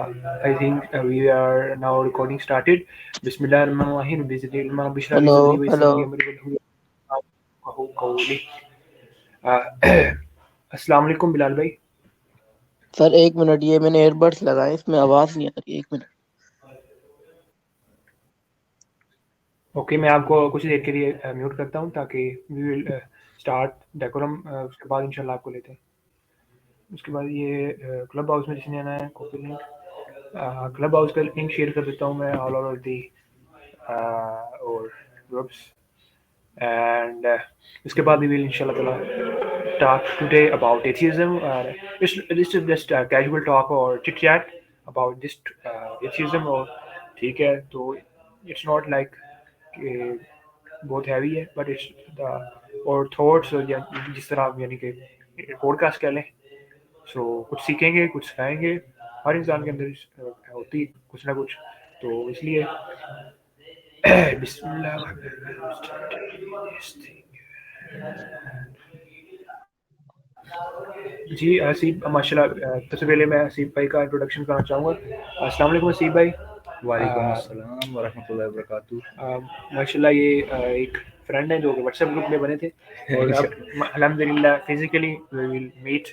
I think we are now recording started. Bismillahirrahmanirrahim. Bismillah hello sadri wa hello. yassir li amri wahlul qahu qawli. Uh, अस्सलाम वालेकुम बिलाल भाई। Sir एक minute, ये मैंने airbuds लगाए, इसमें आवाज नहीं आ रही। एक मिनट। ओके, मैं आपको कुछ देर के लिए म्यूट करता हूँ ताकि वी विल स्टार्ट डेकोरम। उसके बाद इंशाल्लाह आपको लेते हैं। उसके बाद ये क्लब हाउस में जिसने आना है कॉपी लिंक, क्लब हाउस का लिंक शेयर कर देता हूँ मैं ऑल ओवर दी और ग्रुप्स and उसके बाद we will inshallah ta'ala talk today about atheism. This is just a casual talk or chit chat about this atheism और ठीक है, तो it's not like कि बहुत हैवी है, but it's the और थॉट्स या जिस तरह आप यानी कि पॉडकास्ट कह लें। सो कुछ सीखेंगे, कुछ सिखाएंगे। हर इंसान के अंदर होती कुछ ना कुछ, तो इसलिए बिस्मिल्लाह। जी हसीब माशाल्लाह, सबसे पहले मैं हसीब भाई का इंट्रोडक्शन करना चाहूँगा। अस्सलाम वालेकुम हसीब भाई। वालेकुम अस्सलाम वरहमतुल्लाहि वबरकातुहू। माशाल्लाह ये एक फ्रेंड है जो कि व्हाट्सएप ग्रुप में बने थे और अब अल्हम्दुलिल्लाह फिजिकली वी विल मीट।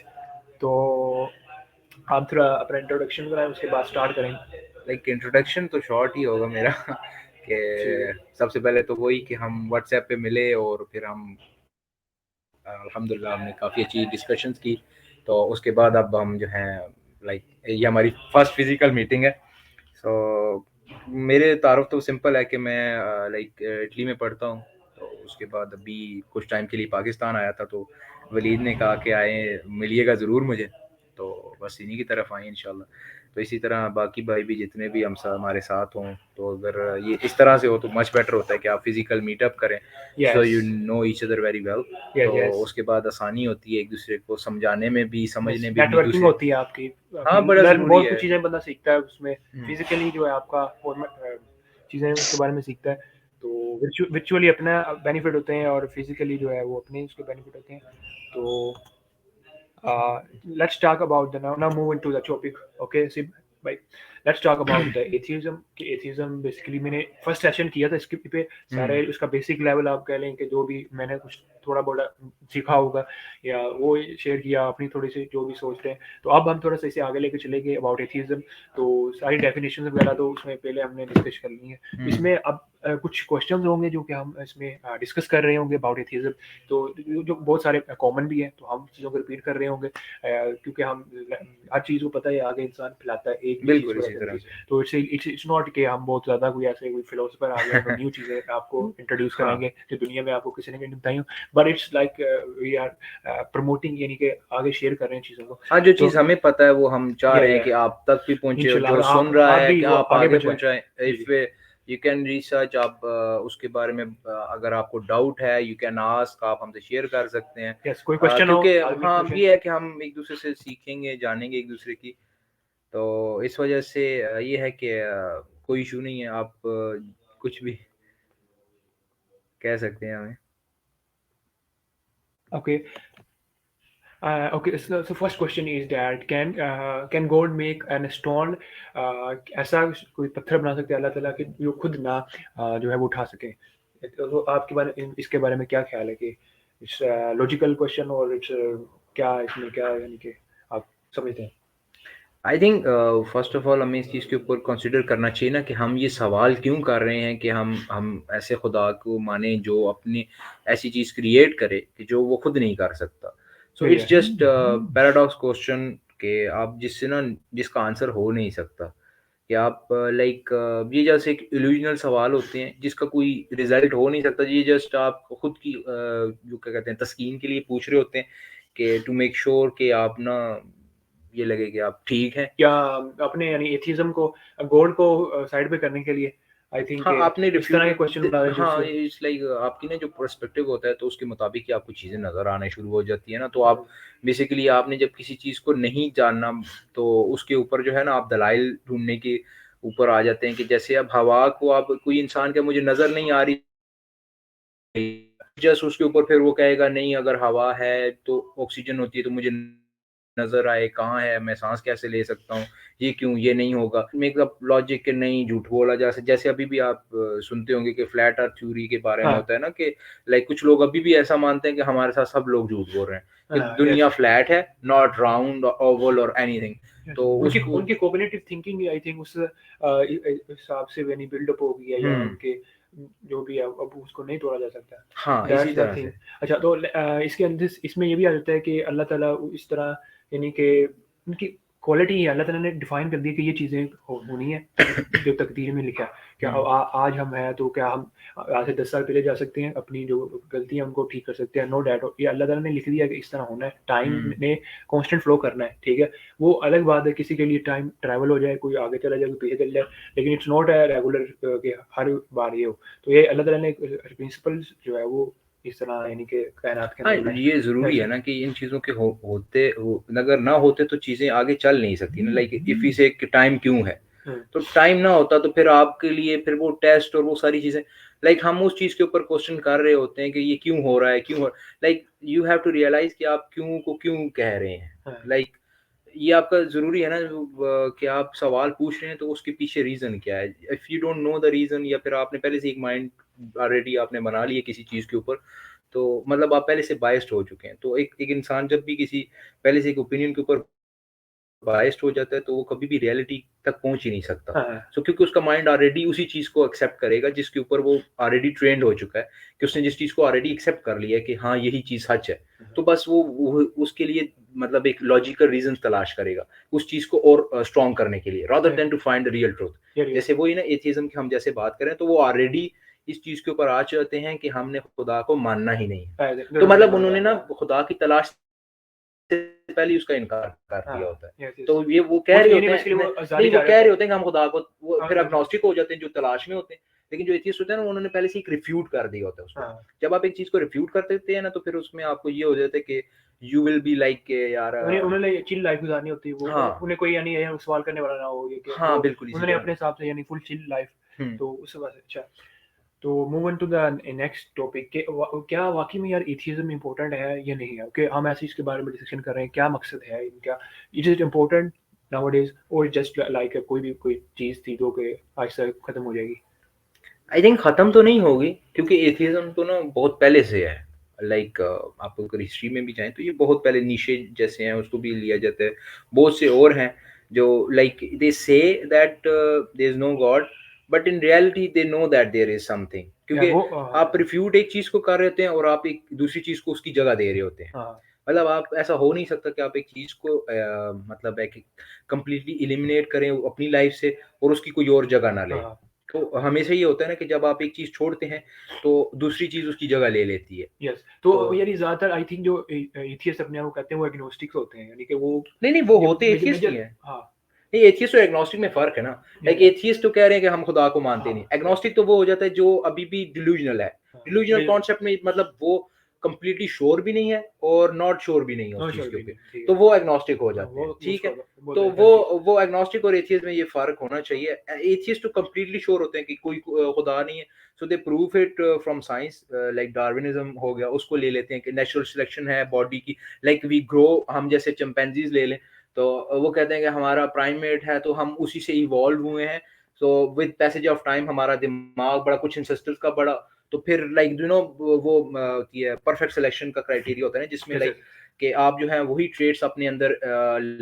तो आप थोड़ा अपना इंट्रोडक्शन कराएं, उसके बाद स्टार्ट करेंगे। लाइक इंट्रोडक्शन तो शॉर्ट ही होगा मेरा कि सबसे पहले तो वही कि हम व्हाट्सएप पे मिले और फिर हम अल्हम्दुलिल्लाह हमने काफ़ी अच्छी डिस्कशंस की। तो उसके बाद अब हम जो हैं लाइक ये हमारी फर्स्ट फिजिकल मीटिंग है। सो मेरे तारुफ तो सिंपल है कि मैं लाइक इटली में पढ़ता हूँ। तो उसके बाद अभी कुछ टाइम के लिए पाकिस्तान आया था, तो वलीद ने कहा कि आए मिलिएगा ज़रूर मुझे, तो बस इन्हीं की तरफ आए इंशाल्लाह। तो इसी तरह बाकी भाई भी जितने भी हमारे साथ हों, तो अगर ये इस तरह से हो तो मच बेटर होता है कि आप फिजिकल मीटअप करें, so you know each other very well. तो उसके बाद आसानी होती है एक दूसरे को समझाने में भी, समझने में भी, नेटवर्किंग होती है आपकी। हाँ बड़ा लर्न ज़रूरी बहुत है। कुछ चीज़ें बंदा सीखता है उसमें, फिजिकली जो है आपका चीज़ें उसके बारे में सीखता है। तो वर्चुअली अपना बेनिफिट होते हैं और फिजिकली जो है वो अपने उसके बेनिफिट होते हैं। तो let's talk about the now move into the topic. Okay, see भाई, let's talk about the atheism कि atheism बेसिकली मैंने फर्स्ट सेशन किया था इसके पे सारे उसका बेसिक लेवल आप कह लें कि जो भी मैंने कुछ थोड़ा बहुत सीखा होगा या वो शेयर किया अपनी थोड़ी सी जो भी सोच रहे हैं। तो अब हम थोड़ा सा इसे आगे लेके चलेंगे अबाउट एथिज्म। तो सारी डेफिनेशन वगैरह तो उसमें पहले हमने डिस्कस कर ली है। इसमें अब कुछ क्वेश्चंस होंगे जो कि हम इसमें डिस्कस कर रहे होंगे अबाउट एथिज्म। तो जो बहुत सारे कॉमन भी है, तो हम चीज़ों को रिपीट कर रहे होंगे क्योंकि हम हर चीज़ को पता है आगे इंसान फैलाता है एक भी चीज़ को रहती है। तो इट्स नॉट कि हम बहुत ज़्यादा कोई ऐसे कोई फिलोसफर आ गए न्यू चीज़ें आपको इंट्रोड्यूस कराएंगे जो दुनिया में आपको किसी ने नहीं बताई हो, but it's like we are promoting यानी कि आगे शेयर कर रहे हैं चीज़ों को। हाँ, जो चीज़ हमें पता है वो हम चाह रहे हैं कि आप तक भी पहुंचे, जो सुन रहा है कि आप आगे पहुंचाएं। इफ यू कैन रिसर्च, आप उसके बारे में अगर आपको डाउट है यू कैन आस्क, आप हमसे शेयर कर सकते हैं। कोई क्वेश्चन क्योंकि हाँ ये है कि हम एक दूसरे से सीखेंगे, जानेंगे एक दूसरे की। तो इस वजह से ये है कि कोई इशू नहीं है, आप कुछ भी कह सकते हैं हमें। Okay okay, so first question is that can God make an stone? ऐसा कोई पत्थर बना सकते हैं अल्लाह ताला कि जो खुद ना जो है वो उठा सके। तो आपके बारे इसके बारे में क्या ख्याल है कि इट्स लॉजिकल क्वेश्चन और इट्स क्या इसमें क्या यानी कि आप समझते हैं? I think first of all हमें इस चीज़ के ऊपर कंसिडर करना चाहिए ना कि हम ये सवाल क्यों कर रहे हैं कि हम ऐसे खुदा को माने जो अपनी ऐसी चीज़ क्रिएट करे कि जो वो खुद नहीं कर सकता। So it's just paradox question कि आप जिससे ना जिसका आंसर हो नहीं सकता, कि आप लाइक ये जैसे एक इल्यूजनल सवाल होते हैं जिसका कोई रिजल्ट हो नहीं सकता। ये जस्ट आप खुद की जो क्या कहते हैं तस्कीन के लिए पूछ रहे होते हैं कि टू मेक श्योर कि आप ना ये लगे कि आप ठीक हैं, या अपने यानी एथिज्म को गॉड को साइड पे करने के लिए आई थिंक हाँ आपने इस तरह के रिफ्यूट, क्वेश्चन बता रहे हाँ इट्स लाइक आपकी ना जो पर्सपेक्टिव होता है तो उसके मुताबिक ही आपको चीज़ें नज़र आने शुरू हो जाती है ना। तो आप बेसिकली आपने जब किसी चीज़ को नहीं जानना तो उसके ऊपर जो है ना आप दलाइल ढूंढने के ऊपर आ जाते हैं कि जैसे अब हवा को आप कोई इंसान के मुझे नज़र नहीं आ रही, जस्ट उसके ऊपर फिर वो कहेगा नहीं अगर हवा है तो ऑक्सीजन होती है तो मुझे नजर आए, कहाँ है, मैं सांस कैसे ले सकता हूँ, ये क्यों, ये नहीं होगा, मेकअप लॉजिक के नहीं, झूठ बोला जैसे जैसे अभी भी आप सुनते होंगे कि फ्लैट अर्थ थ्योरी के बारे में हाँ होता है ना, कि लाइक कुछ लोग अभी भी ऐसा मानते हैं कि हमारे साथ सब लोग झूठ बोल रहे हैं कि हाँ, दुनिया yes, फ्लैट है, नॉट राउंड ओवल और एनीथिंग। yes. तो उनकी उसको उनकी कॉग्निटिव थिंकिंग आई थिंक उस हिसाब से वेनी बिल्डअप हो गई है, या उनके जो भी है अब उसको नहीं तोड़ा जा सकता। हाँ इसी दैट्स द तरह थिंग। से अच्छा, तो इसके अंदर इसमें ये भी आ जाता है कि अल्लाह ताला इस तरह, यानी कि उनकी क्वालिटी है, अल्लाह ताला ने डिफाइन कर दी कि ये चीज़ें होनी है जो तकदीर में लिखा है। क्या आज हम हैं तो क्या हम आज से 10 साल पहले जा सकते हैं, अपनी जो गलतियां उनको ठीक कर सकते हैं? नो डैट, ये अल्लाह ताला ने लिख दिया कि इस तरह होना है, टाइम ने कांस्टेंट फ्लो करना है, ठीक है। वो अलग बात है, किसी के लिए टाइम ट्रैवल हो जाए, कोई आगे चला जाए, कोई पीछे चल जाए, लेकिन इट्स नॉट ए रेगुलर कि हर बार ये हो। तो ये अल्लाह ताला ने प्रिंसिपल जो है वो इस तरह, यानी कि कायनात के हाँ अंदर बनाए। ये जरूरी है ना कि इन चीजों के होते अगर ना होते तो चीजें आगे चल नहीं सकती ना, लाइक इफ वी से टाइम क्यों है, तो टाइम ना होता तो फिर आपके लिए फिर वो टेस्ट और वो सारी चीजें, लाइक हम उस चीज के ऊपर क्वेश्चन कर रहे होते हैं कि ये क्यों हो रहा है, क्यों हो, like you have to realise कि आप क्यों को क्यों कह रहे हैं, लाइक ये आपका जरूरी है ना कि आप सवाल पूछ रहे हैं तो उसके पीछे रीजन क्या है। If you don't know the reason, या फिर आपने पहले से एक माइंड ऑलरेडी आपने बना लिया किसी चीज के ऊपर, तो मतलब आप पहले से बायस्ड हो चुके हैं। तो एक इंसान जब भी किसी पहले से एक ओपिनियन के ऊपर बायस्ड हो जाता है तो वो कभी भी रियलिटी तक पहुंच ही नहीं सकता। सो क्योंकि उसका माइंड ऑलरेडी उसी चीज को एक्सेप्ट करेगा जिसके ऊपर वो ऑलरेडी ट्रेंड हो चुका है, कि उसने जिस चीज को ऑलरेडी एक्सेप्ट कर लिया है कि हाँ यही चीज सच है, तो बस वो उसके लिए मतलब एक लॉजिकल रीजन तलाश करेगा उस चीज को और स्ट्रॉन्ग करने के लिए, rather than to find the real truth. जैसे वही ना एथिज्म की हम जैसे बात करें तो वो ऑलरेडी इस चीज के ऊपर आ जाते हैं कि हमने खुदा को मानना ही नहीं है, तो मतलब उन्होंने ना खुदा की तलाश से पहले उसका इनकार कर दिया होता है। तो ये वो कह रहे होते हैं नहीं, वो कह रहे होते हैं कि हम खुदा को, वो फिर एग्नोस्टिक हो जाते हैं जो तलाश में होते हैं। लेकिन जो एथियस्ट होते हैं ना, उन्होंने पहले से एक रिफ्यूट कर दिया होता है उसको। जब आप एक चीज को रिफ्यूट कर देते हैं ना, तो फिर उसमें आपको ये हो जाता है कि यू विल बी लाइक के यार उन्होंने चिल लाइफ गुजारनी होती है, वो उन्हें कोई यानी सवाल करने वाला ना हो, ये कि हाँ बिल्कुल उन्होंने अपने हिसाब से यानी फुल चिल लाइफ, तो उस वजह से। अच्छा, तो move on to the next topic के क्या वाकई में यार एथियज्म इम्पोर्टेंट है या नहीं है? कि हम ऐसे इसके बारे में डिस्कशन कर रहे हैं, क्या मकसद है इनका, इज इट इम्पोर्टेंट नाउअडेज और जस्ट लाइक कोई चीज़ थी जो कि आज तक खत्म हो जाएगी? आई थिंक खत्म तो नहीं होगी, क्योंकि एथियज्म तो ना बहुत पहले से है। लाइक आप अगर हिस्ट्री में भी जाएं तो ये बहुत पहले नीशे जैसे हैं उसको भी लिया जाता है, बहुत से और हैं जो like they say that there is no god, but in reality they know that there is something. क्योंकि आप रिफ्यूट एक चीज को कर रहे होते हैं और आप एक दूसरी चीज को उसकी जगह दे रहे होते हैं। मतलब आप ऐसा हो नहीं सकता कि आप एक चीज को मतलब एक कंप्लीटली इलिमिनेट करें अपनी लाइफ से और उसकी कोई और जगह ना ले। तो हमेशा ये होता है ना कि जब आप एक चीज छोड़ते हैं तो दूसरी चीज उसकी जगह ले लेती है। यस, तो यानी ज्यादातर आई थिंक जो एथियस्ट अपने आप को कहते हैं वो एग्नोस्टिक्स होते हैं, यानी कि वो नहीं वो होते एथियस्ट ही हैं। हाँ, नहीं एथियस्ट और एग्नोस्टिक में फर्क है ना। लाइक एथियस्ट तो कह रहे हैं कि हम खुदा को मानते नहीं, एग्नोस्टिक तो वो हो जाता है जो अभी भी डिल्यूजनल है। डिल्यूजनल कॉन्सेप्ट में मतलब वो कंप्लीटली श्योर भी नहीं है और नॉट श्योर भी नहीं है उस चीज के ऊपर, तो वो एग्नोस्टिक हो जाते हैं। ठीक है, तो वो एग्नोस्टिक और एथियस्ट में ये फर्क होना चाहिए। एथियस्ट तो कंप्लीटली श्योर होते हैं कि कोई खुदा नहीं है, so they prove it from science. Like Darwinism हो गया, उसको ले लेते हैं कि नेचुरल सिलेक्शन है बॉडी की, लाइक वी ग्रो, हम जैसे चिंपैंजीज ले लें तो वो कहते हैं कि हमारा प्राइमेट है तो हम उसी से इवॉल्व हुए हैं। So with passage of time हमारा दिमाग बड़ा, कुछ इंसेस्टर्स का बड़ा, तो फिर लाइक यू नो वो परफेक्ट सिलेक्शन का क्राइटेरिया होता है ना, जिसमें लाइक कि आप जो है वही ट्रेड्स अपने अंदर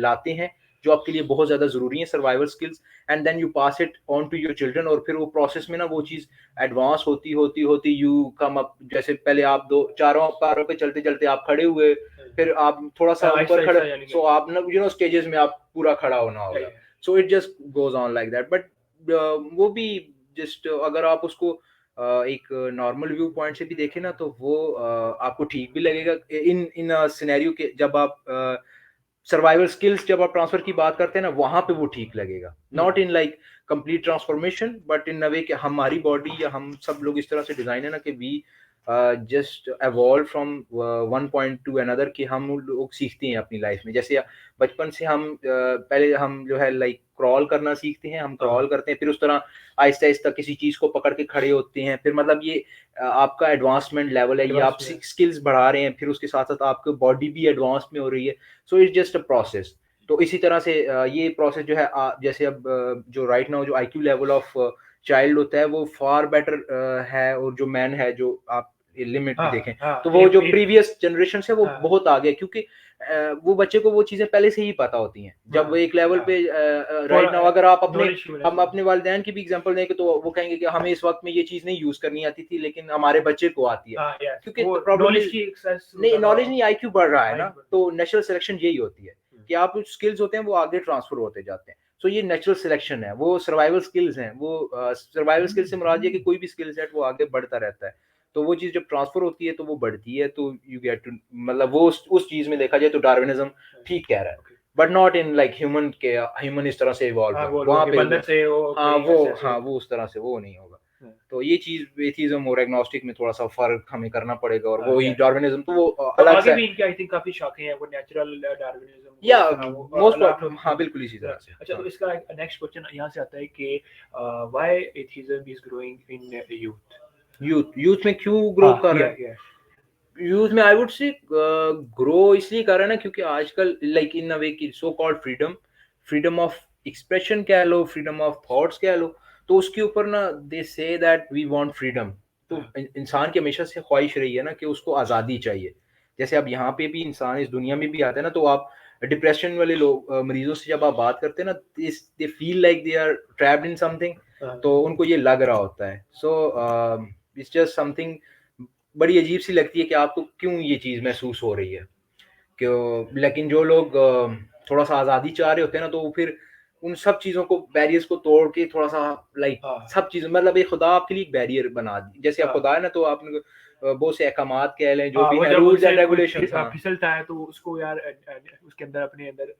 लाते हैं जो आपके लिए बहुत ज्यादा जरूरी है, survival skills, and then you pass it on to your children. और फिर वो प्रोसेस में ना वो चीज एडवांस होती होती होती यू कम अप, जैसे पहले आप दो चारों पैरों पे चलते चलते आप खड़े हुए, फिर आप थोड़ा सा ऊपर खड़े, सो आप ना यू नो स्टेजेस में आप पूरा खड़ा होना होगा। So it just goes on like that. But वो भी जस्ट अगर आप उसको एक नॉर्मल व्यू पॉइंट से भी देखें ना, तो वो आपको ठीक भी लगेगा इन सिनेरियो के, जब आप सर्वाइवल स्किल्स जब आप ट्रांसफर की बात करते हैं ना, वहां पे वो ठीक लगेगा। Not in like complete transformation, but in a way कि हमारी बॉडी या हम सब लोग इस तरह से डिजाइन है ना कि we just evolve from one point to another कि हम लोग सीखते हैं अपनी लाइफ में। जैसे बचपन से हम पहले हम जो है लाइक क्रॉल करना सीखते हैं, हम क्रॉल करते हैं, फिर उस तरह आहिस्ता आहिस्ता किसी चीज को पकड़ के खड़े होते हैं, फिर मतलब ये आपका एडवांसमेंट लेवल है, ये आप स्किल्स बढ़ा रहे हैं, फिर उसके साथ साथ आपकी बॉडी भी एडवांस में हो रही है। So it's just a process. तो इसी तरह से ये प्रोसेस जो है जैसे अब जो राइट नाउ जो IQ लेवल ऑफ चाइल्ड होता है वो फार बेटर है, और जो मैन है जो आप लिमिट भी देखें तो वो जो प्रीवियस जनरेशन से वो बहुत आगे, क्योंकि वो बच्चे को वो चीजें पहले से ही पता होती हैं। जब वो एक लेवल पे राइट नाउ अगर आप हम अपने वालिदैन की भी एग्जांपल दें तो वो कहेंगे कि हमें इस वक्त में ये चीज नहीं यूज करनी आती थी, लेकिन हमारे बच्चे को आती है, क्योंकि नॉलेज नहीं, IQ बढ़ रहा है ना। तो नेचुरल सिलेक्शन यही होती है कि आप स्किल्स होते हैं वो आगे ट्रांसफर होते जाते हैं। सो ये नेचुरल सिलेक्शन है, वो सर्वाइवल स्किल्स हैं। वो सर्वाइवल स्किल्स से मुराद ये कि कोई भी स्किल सेट वो आगे बढ़ता रहता है। तो वो चीज जब ट्रांसफर होती है तो वो बढ़ती है, तो यू गेट टू मतलब वो उस चीज में देखा जाए तो डार्विनिज्म ठीक कह रहा है, but not in like human इस तरह से इवॉल्व वहां पे बंदर से वो उस तरह से वो नहीं होगा। तो ये चीज एथिज्म और एग्नोस्टिक में थोड़ा सा फर्क हमें करना पड़ेगा, और वो ही डार्विनिज्म तो वो अलग से भी आई थिंक काफी शॉकिंग है वो नेचुरल डार्विनिज्म या मोस्ट हाँ बिल्कुल इसी तरह से। अच्छा, तो इसका नेक्स्ट क्वेश्चन यहाँ से आता है कि why atheism is growing in youth में क्यों ग्रो कर रहा है? यूथ में आई वुड से ग्रो इसलिए कर रहा है ना क्योंकि आजकल लाइक इन अ वे की so called freedom of expression कह लो, फ्रीडम ऑफ थॉट्स कह लो, तो उसके ऊपर ना दे say that we want freedom. तो इंसान की हमेशा से ख्वाहिश रही है ना कि उसको आज़ादी चाहिए। जैसे अब यहाँ पे भी इंसान इस दुनिया में भी आते हैं ना, तो आप डिप्रेशन वाले लोग मरीजों से जब आप बात करते हैं ना, they feel like they are trapped in something, तो उनको ये लग रहा होता है। सो इट्स जस्ट समथिंग बड़ी अजीब सी लगती है कि आपको क्यों ये चीज़ महसूस हो रही है क्यों। लेकिन जो लोग थोड़ा सा आज़ादी चाह रहे होते हैं ना, तो फिर उन सब चीज़ों को बैरियर्स को तोड़ के थोड़ा सा लाइक सब चीज़ मतलब एक खुदा आपके लिए एक बैरियर बना दी। जैसे आप खुदा है ना, तो आपने बहुत से अहकामात कह लें जो भी है रूल्स एंड रेगुलेशंस फिसलता है तो उसको यार उसके अंदर अपने अंदर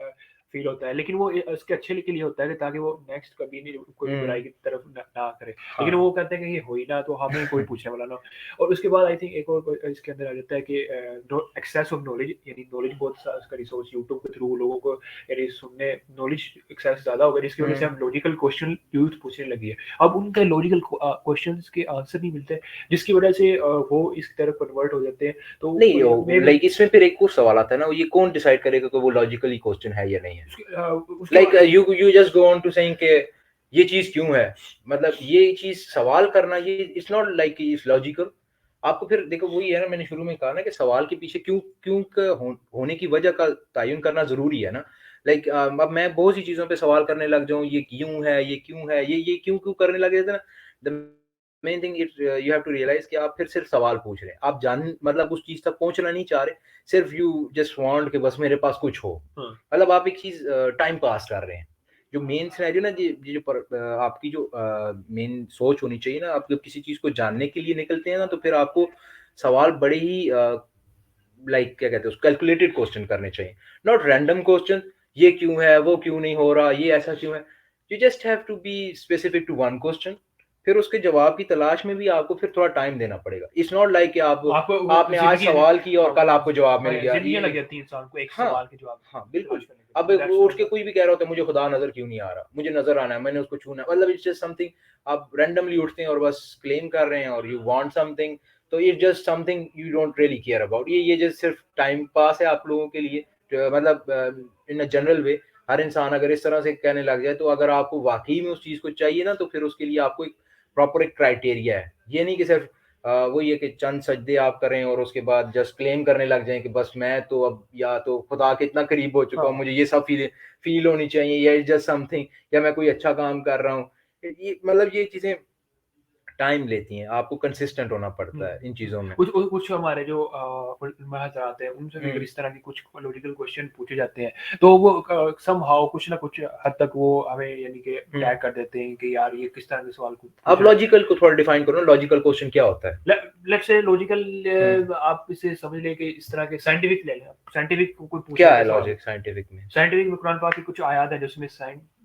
फील होता है, लेकिन वो उसके अच्छे के लिए होता है ताकि वो नेक्स्ट कभी नहीं कोई बुराई की तरफ ना करे। लेकिन वो कहते हैं कि ये हो ही ना तो हमें कोई पूछने वाला ना। और उसके बाद आई थिंक एक और इसके अंदर आ जाता है कि एक्सेस ऑफ नॉलेज, यानी नॉलेज बहुत उसका रिसोर्स यूट्यूब के थ्रू लोगों को यानी सुनने नॉलेज एक्सेस ज्यादा हो गया, जिसकी वजह से हम लॉजिकल क्वेश्चन यूथ पूछने लगी है। अब उनके लॉजिकल क्वेश्चंस के आंसर नहीं मिलते, जिसकी वजह से वो इस तरफ कन्वर्ट हो जाते हैं। तो नहीं लाइक इसमें फिर एक और सवाल आता है ना, ये कौन डिसाइड करेगा कि वो लॉजिकली क्वेश्चन है या नहीं है? Like you just go on to saying कि ये चीज क्यों है, मतलब ये चीज सवाल करना ये it's not like it's logical. आपको फिर देखो वही है ना, मैंने शुरू में कहा ना कि सवाल के पीछे क्यों होने की वजह का तयन करना जरूरी है ना। लाइक अब मैं बहुत सी चीजों पे सवाल करने लग जाऊं, ये क्यों है, ये क्यों है, ये क्यों करने लगे थे ना, the main thing it you have to realise कि आप फिर सिर्फ सवाल पूछ रहे हैं, आप जान मतलब उस चीज तक पहुंचना नहीं चाह रहे, सिर्फ यू जस्ट वांट कि बस मेरे पास कुछ हो। मतलब आप एक चीज टाइम पास कर रहे हैं। जो मेन सिनेरियो ना ये जो आपकी जो मेन सोच होनी चाहिए ना, आप जब किसी चीज को जानने के लिए निकलते हैं ना, तो फिर आपको सवाल बड़े ही लाइक क्या कहते हैं उसको कैलकुलेटेड क्वेश्चन करने चाहिए, नॉट रैंडम क्वेश्चन। ये क्यों है, वो क्यों नहीं हो रहा, ये ऐसा क्यों है। You just have to be specific to one question, फिर उसके जवाब की तलाश में भी आपको फिर थोड़ा टाइम देना पड़ेगा। इट्स नॉट लाइक कि आपने आज सवाल किया और कल आपको जवाब मिल गया। जिंदगी लग जाती है इंसान को एक सवाल के जवाब। हाँ बिल्कुल। अब उठ के कोई भी कह रहा होता है मुझे खुदा नजर क्यों नहीं आ रहा, मुझे नजर आना है, मैंने उसको छूना, मतलब इट्स जस्ट समथिंग आप रैंडमली उठते हैं और बस क्लेम कर रहे हैं और यू वांट समथिंग, तो it's just something you don't really care about. ये जस्ट सिर्फ टाइम पास है आप लोगों के लिए, मतलब इन अ जनरल वे हर इंसान अगर इस तरह से कहने लग जाए, तो अगर आपको वाकई में उस चीज को चाहिए ना, तो फिर उसके लिए आपको एक प्रॉपर एक क्राइटेरिया है। ये नहीं कि सिर्फ वो ये कि चंद सजदे आप करें और उसके बाद जस्ट क्लेम करने लग जाएं कि बस मैं तो अब या तो खुदा के इतना करीब हो चुका हूँ, मुझे ये सब फील होनी चाहिए, या जस्ट समथिंग, या मैं कोई अच्छा काम कर रहा हूँ। ये मतलब ये चीजें टाइम लेती हैं, आपको कंसिस्टेंट होना पड़ता है इन चीजों में। कुछ हमारे जो महजरात हैं उनसे भी इस तरह के कुछ लॉजिकल क्वेश्चन पूछे जाते हैं, तो वो समहाउ कुछ ना कुछ हद तक वो हमें यानी कि टैग कर देते हैं कि यार ये किस तरह के सवाल को। अब लॉजिकल को थोड़ा डिफाइन करो, लॉजिकल क्वेश्चन क्या होता है? लेट्स से लॉजिकल आप इसे समझ ले कि इस तरह के साइंटिफिक ले लें, साइंटिफिक को कोई पूछे क्या है लॉजिक साइंटिफिक में? साइंटिफिक में कुरान पाक की कुछ आयत है जिसमें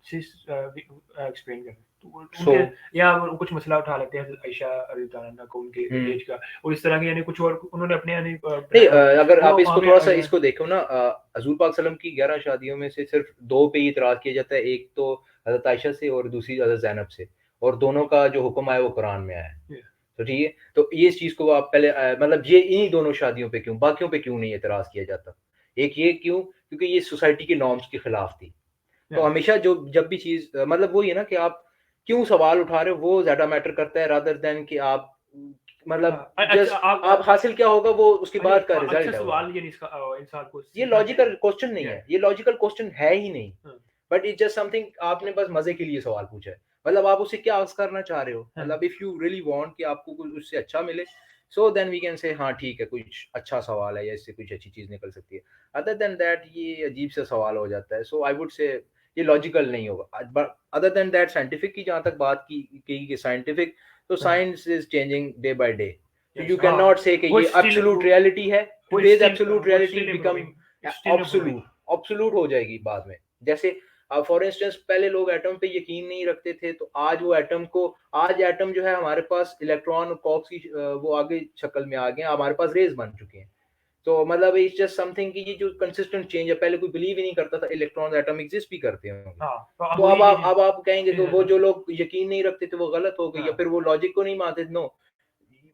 एक्सप्लेन करें तो So उनके या वो कुछ मसला उठा लेते हैं आयशा रज़ी अल्लाह अन्हा को उनके एज का और इस तरह के यानी कुछ और उन्होंने अपने यानी नहीं अगर वो आप इसको वहाँ थोड़ा सा पे इसको देखो ना हजूर पाक सल्लम की 11 शादियों में से सिर्फ 2 पे ही इतराज किया जाता है, एक तो हजरत आयशा से और दूसरी हजरत ज़ैनब से, और दोनों का जो हुक्म आया वो कुरान में आया है। Yeah. तो ठीक है, तो ये इस चीज़ को आप पहले मतलब ये इन्हीं दोनों शादियों पे क्यों, बाकियों पे क्यों नहीं एतराज़ किया जाता? एक ये क्यों? क्योंकि ये सोसाइटी की नॉर्म्स के खिलाफ थी। तो Yeah. हमेशा जो जब भी चीज़ मतलब वही है ना कि आप क्यों सवाल उठा रहे हो वो ज़्यादा मैटर करता है रादर देन कि आप मतलब हाँ, अच्छा जस्ट आप हासिल क्या होगा वो उसके नहीं, बाद का अच्छा रिजल्ट है वो। सवाल ये इसका इंसान को ये सीखना लॉजिकल चाहिए। क्वेश्चन नहीं Yeah. है, ये लॉजिकल क्वेश्चन है ही नहीं। हाँ, बट इट्स जस्ट समथिंग आपने बस मजे के लिए सवाल पूछा है। मतलब आप उससे क्या आस्क करना चाह रहे हो? हाँ, मतलब इफ यू रियली वांट कि आपको कुछ उससे अच्छा मिले, so then we can say हाँ ठीक है, कुछ अच्छा सवाल है या इससे कुछ अच्छी चीज़ निकल सकती है। अदर देन दैट ये अजीब सा सवाल हो जाता है। सो आई वुड से ये लॉजिकल नहीं होगा। But other than that scientific की जहाँ तक बात की कि साइंटिफिक, तो हाँ, science is changing day by day. तो yes, यू कैन हाँ, नॉट से कि वो ये स्टिल एब्सोल्यूट रियलिटी है। वो टुडेज स्टिल एब्सोल्यूट वो reality still become improving, still improving. Absolute हो जाएगी बाद में। जैसे फॉर इंस्टेंस पहले लोग एटम पे यकीन नहीं रखते थे, तो आज वो एटम को, आज एटम जो है हमारे पास इलेक्ट्रॉन और कॉक्स की वो आगे शक्ल में आ गए हैं, हमारे पास रेज बन चुके हैं। तो मतलब इट्स जस्ट समथिंग कि ये जो कंसिस्टेंट चेंज है, पहले कोई बिलीव ही नहीं करता था इलेक्ट्रॉन एटम एग्जिस्ट भी करते होंगे। हाँ, तो अब तो वही अब आप कहेंगे चीज़ तो है वो ना। जो लोग यकीन नहीं रखते थे वो गलत हो गए, या हाँ, फिर वो लॉजिक को नहीं मानते। नो,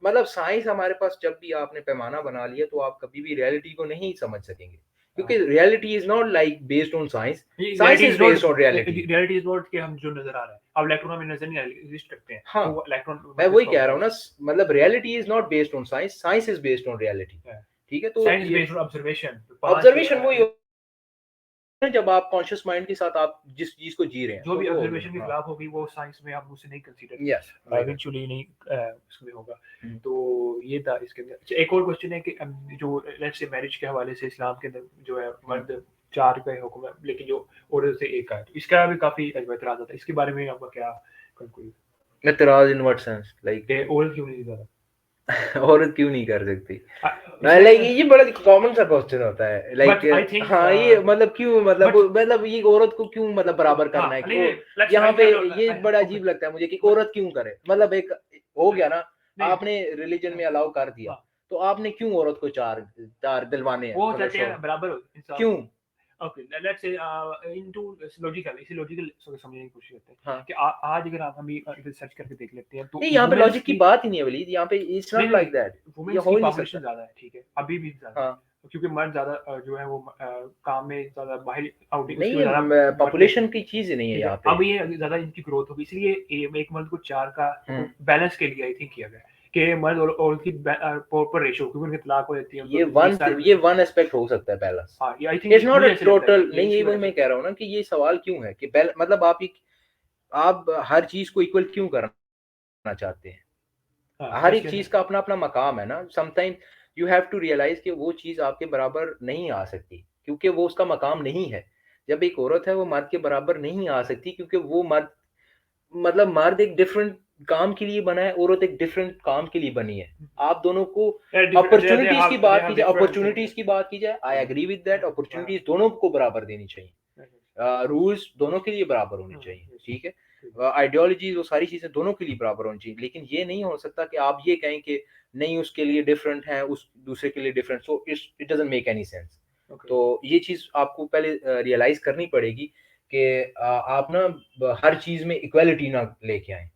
मतलब साइंस हमारे पास जब भी आपने पैमाना बना लिया तो आप कभी भी रियलिटी को नहीं समझ सकेंगे, क्योंकि हाँ, reality is not like based on science, ये science is based on reality. Reality is not कि हम जो नज़र आ रहा है, अब इलेक्ट्रॉन हमें नज़र नहीं आ रहे, एग्जिस्ट करते हैं, हाँ, तो वो इलेक्ट्रॉन मैं वही कह रहा माइक्रोस्कोप हूँ ना, मतलब reality is not based on science, science is based on reality. है, ठीक है, तो साइंस ये बेस्ड ऑब्जर्वेशन 5 ऑब्जर्वेशन वही है जब आप कॉन्शियस माइंड के साथ आप जिस चीज को जी रहे हैं, जो तो भी वो हो ऑब्जर्वेशन के गया। हाँ, खिलाफ होगी वो साइंस में आप उसे नहीं कंसीडर यस, राइट। इवेंचुअली नहीं उसमें होगा। तो ये था इसके अंदर। अच्छा, एक और क्वेश्चन है कि जो लेट्स से मैरिज के हवाले से इस्लाम के अंदर जो है मर्द 4 का हुक्म है, लेकिन जो औरत से 1 का है, तो इसका भी काफ़ी एतराज़ आता है। इसके बारे में आपका क्या कंक्लूजन एतराज इन व्हाट सेंस, लाइक है? औरत क्यों नहीं ज़्यादा? औरत क्यों नहीं कर सकती? लाइक इसमें ये बड़ा कॉमन सा क्वेश्चन होता है, लाइक बट आई थिंक हाँ ये मतलब क्यों, बट मतलब ये औरत को क्यों मतलब बराबर करना है हाँ, कि नहीं, ओ, नहीं, लेट्स यहाँ आई पे आई ये आई बड़ा ओके, अजीब लगता है मुझे कि बट औरत क्यों करे, मतलब एक हो गया ना, नहीं, आपने रिलीजन में अलाउ कर दिया, हाँ, तो आपने क्यों औरत को चार चार दिलवाने हैं, वो मतलब चाहते शौहर हैं बराबर हो इंसाफ क्यों? हो। Okay, let's say into logical, इसे लॉजिकल समझने की कोशिश करते हैं हाँ, कि आज अगर आप हम इधर सर्च करके देख लेते हैं तो नहीं यहाँ पे वुमेन्स लॉजिक की की बात ही नहीं है वलीद, यहाँ पे इट्स नहीं नॉट नहीं लाइक दैट, ये वुमेन्स हो की ही नहीं पॉपुलेशन सकता। ज़्यादा है, ठीक है, अभी भी ज़्यादा है, हाँ, क्योंकि मर्द ज़्यादा जो है वो काम में ज़्यादा बाहर आउटिंग नहीं उसकी ये ज़्यादा बढ़ते हैं, पॉपुलेशन की चीज नहीं है ठीक है। यहाँ पे। अब ये ज़्यादा इनकी ग्रोथ होगी, इसलिए एक मर्द को 4 का हम्म, बैलेंस के लिए आई थिंक किया गया है कि मर्द और औरत की प्रॉपर रेशियो, क्योंकि उनकी तलाक हो जाती है, ये उनको 20 वन साल ये वन एस्पेक्ट हो सकता है पहला। हाँ, ये I think it's not a मुझे ऐसे लगता है टोटल, कि ये नहीं यही इसी वही वजह मैं से। कह रहा हूँ ना कि ये सवाल क्यों है कि मतलब आप हर चीज को इक्वल क्यों करना चाहते हैं? हाँ, हर लेट्स एक गेट चीज का अपना अपना मकाम है ना। Sometime you have to realise कि वो चीज आपके बराबर नहीं आ सकती, क्योंकि वो उसका मकाम नहीं है। जब एक औरत है वो मर्द के बराबर नहीं आ सकती, क्योंकि वो मर्द, मतलब मर्द एक डिफरेंट काम के लिए बना है, औरत एक डिफरेंट काम के लिए बनी है। आप दोनों को अपॉर्चुनिटीज की दे बात की हैव जाए, डिफरेंट अपॉर्चुनिटीज की बात की जाए, I agree with that, things. Opportunities दोनों को बराबर देनी चाहिए, रूल्स दोनों के लिए बराबर होने चाहिए, ठीक है, आइडियोलॉजीज वो सारी चीजें दोनों के लिए बराबर होनी चाहिए। लेकिन ये नहीं हो सकता कि आप ये कहें कि नहीं उसके लिए डिफरेंट है, उस दूसरे के लिए different, so it doesn't make any sense. तो ये चीज आपको पहले रियलाइज करनी पड़ेगी कि आप ना हर चीज में इक्वालिटी ना लेके आए।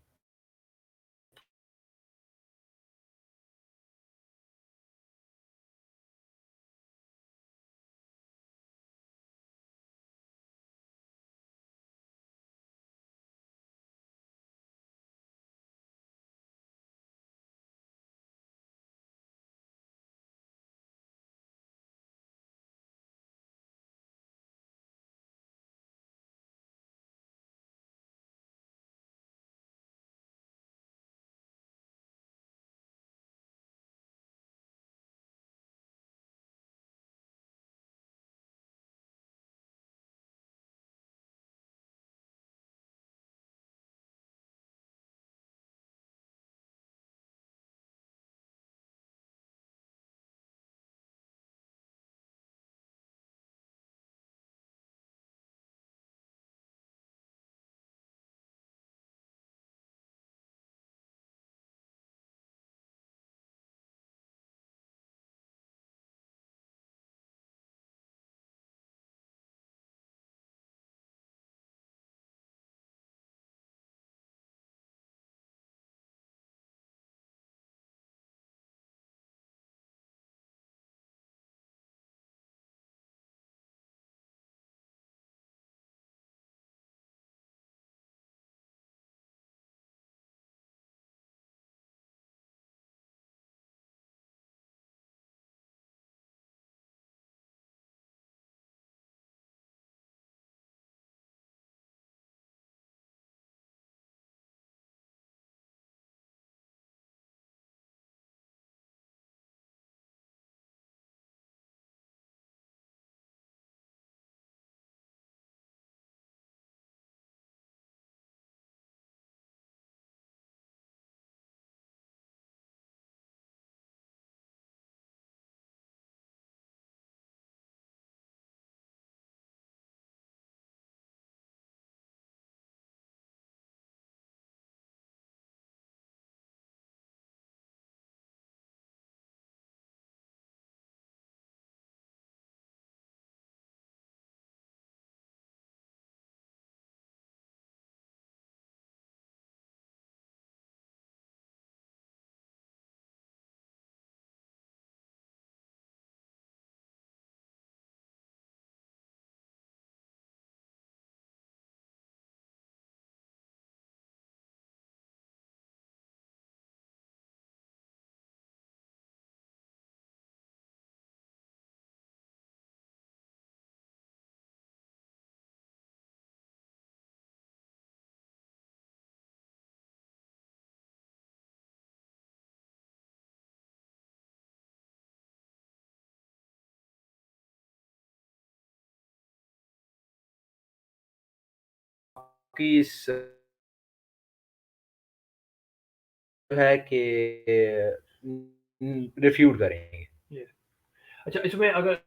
आपकी इस है कि रिफ्यूट करेंगे। ये अच्छा, इसमें अगर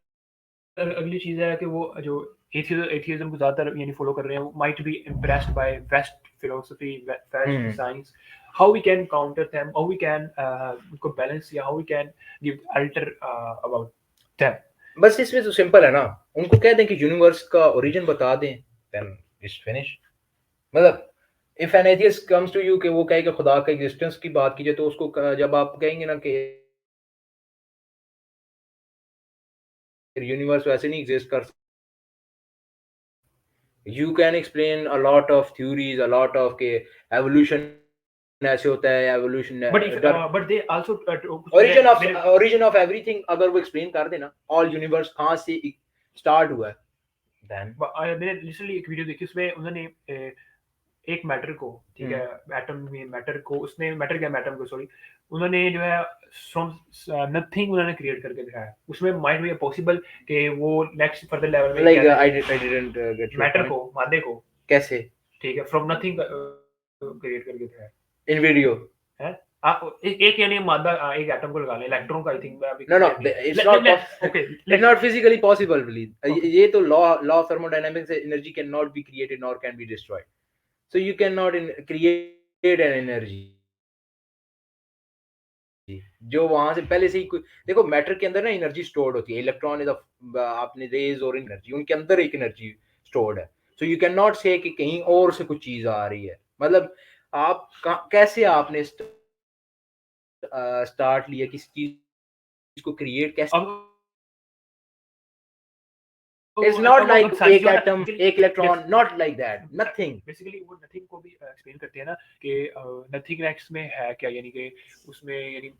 अगली चीज़ है कि वो जो एथियज्म को ज़्यादातर यानी फॉलो कर रहे हैं, वो might be impressed by west philosophy, west science, how we can counter them, how we can उनको बैलेंस, या how we can give alter about them. बस इसमें तो सिंपल है ना, उनको कह दें कि यूनिवर्स का ओरिजिन बता दें, देन इट्स फिनिश। मतलब if an atheist comes to you कि वो कहे कि खुदा का एग्जिस्टेंस की बात कीजिए, तो उसको जब आप कहेंगे ना कि यूनिवर्स वैसे नहीं एग्जिस्ट कर, you can explain a lot of theories, a lot of के एवोल्यूशन ऐसे होता है, evolution but they also origin of everything अगर वो एक्सप्लेन कर देना, ऑल यूनिवर्स कहाँ से स्टार्ट हुआ है, देन मैंने रिसेंटली एक वीडियो देखी, उसमें उन्होंने एक मैटर को, ठीक है, एटम में मैटर को, उसने मैटर क्या मैटर को सॉरी, उन्होंने जो है फ्रॉम नथिंग उन्होंने क्रिएट करके दिखाया। उसमें माइट बी पॉसिबल कि वो नेक्स्ट फर्दर लेवल में like I didn't get your matter point. को, मादे को, कैसे? ठीक है, फ्रॉम नथिंग क्रिएट करके दिखाया इन वीडियो? है। आप एक यानी मादा, एक एटम को लगा लें, इलेक्ट्रॉन का, आई थिंक मैं अभी No, no, clear it's नहीं, not okay it's not physically possible, believe. Okay. ये तो law of thermodynamics है, energy cannot be created nor can be destroyed. So you cannot create an energy जो वहां से पहले से ही देखो, मैटर के अंदर ना एनर्जी स्टोर्ड होती है, इलेक्ट्रॉन इज आपने रेज और एनर्जी, उनके अंदर एक एनर्जी स्टोर्ड है। सो यू कैन नॉट से कि कहीं और से कुछ चीज आ रही है। मतलब आप कैसे आपने स्टार्ट लिया किसी चीज को क्रिएट कैसे? अब इट्स नॉट अब लाइक साइंस एक जो है ना, एटम एक electron, not like that, nothing. Basically वो नथिंग को भी एक्सप्लेन करते हैं ना कि नथिंगनेस में है क्या, यानी कि उसमें यानी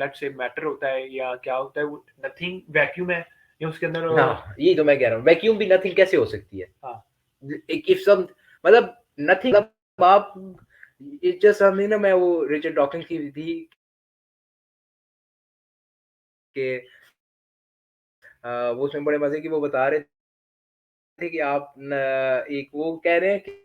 लेट्स से मैटर होता है या क्या होता है, वो नथिंग वैक्यूम है या उसके अंदर हाँ, ये तो मैं कह रहा हूँ, वैक्यूम भी नथिंग कैसे हो सकती है? हाँ इफ सम मतलब नथिंग, मतलब आप इट्स जस्ट समथिंग ना, मैं वो रिचर्ड डॉकिंस की थी कि वो उसमें बड़े मजे की वो बता रहे थे कि आप एक वो कह रहे हैं कि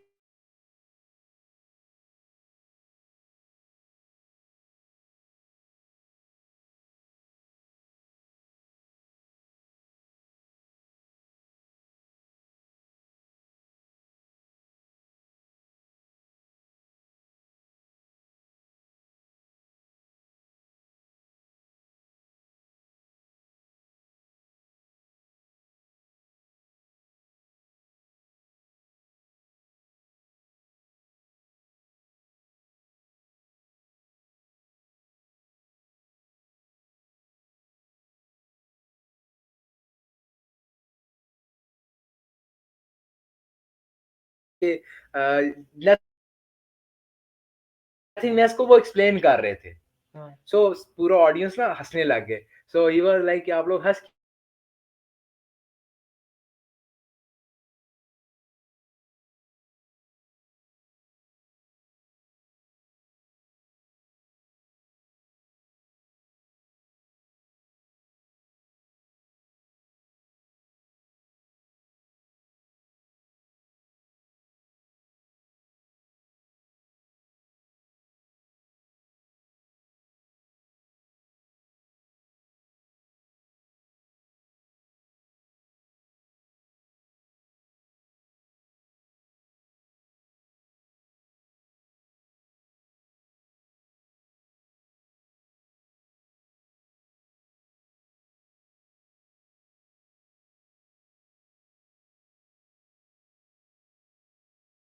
नथिंगनेस को वो एक्सप्लेन कर रहे थे। हाँ सो पूरा ऑडियंस ना हंसने लग गए। सो ही वाज लाइक कि आप लोग हंस